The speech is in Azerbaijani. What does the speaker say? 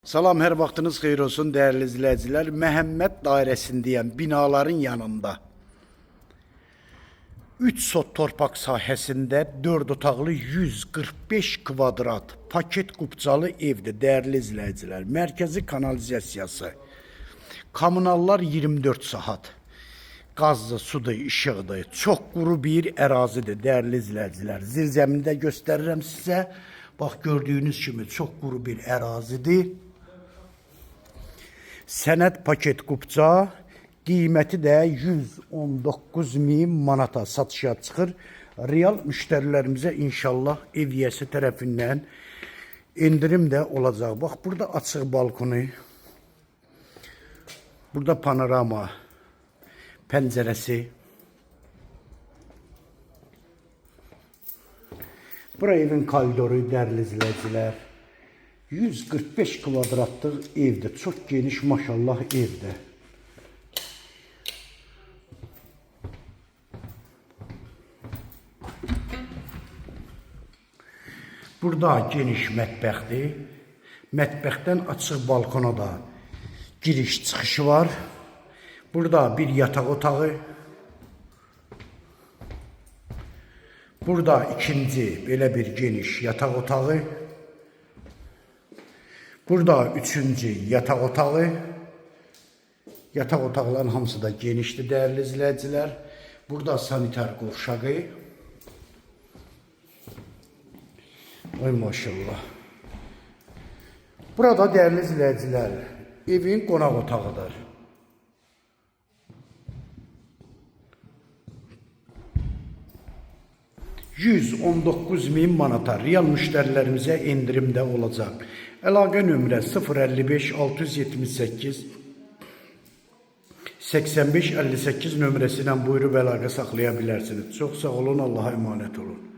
Salam, hər vaxtınız xeyir olsun değerli izləyicilər. Məhəmməd dairəsindəyəm, binaların yanında. 3 sot torpaq sahəsində 4 otaqlı 145 kvadrat paket qubcalı evdir değerli izləyicilər. Mərkəzi kanalizasiyası, kommunallar 24 saat. Qazlı, sudur, işıqdır. Çox quru bir ərazidir değerli izləyicilər. Zirzəmində göstərirəm sizə. Bax, gördüyünüz kimi çox quru bir ərazidir. Sənəd paket qubca, qiyməti də 119.000 manata satışa çıxır. Real müştərilərimizə inşallah ev yiyəsi tərəfindən indirim də olacaq. Bax, burada açıq balkonu, burada panorama pəncərəsi, bura evin koridoru dəyərli izləyicilər. 145 kvadratlıq evdir. Çox geniş maşallah evdir. Burada geniş mətbəxdir. Mətbəxdən açıq balkona da giriş çıxışı var. Burada bir yataq otağı. Burada ikinci belə bir geniş yataq otağı. Burada üçüncü yataq otağı. Yataq otaqların hamısı da genişdir değerli izləyicilər. Burada sanitar qovşağı. Ay maşallah. Burada değerli izləyicilər, evin qonaq otağıdır. $119.000 manata real müştərilərimizə indirimdə olacaq. Əlaqə nömrə 055 678 85 58 nömrəsindən buyurub əlaqə saxlaya bilərsiniz. Çox sağ olun, Allah'a emanet olun.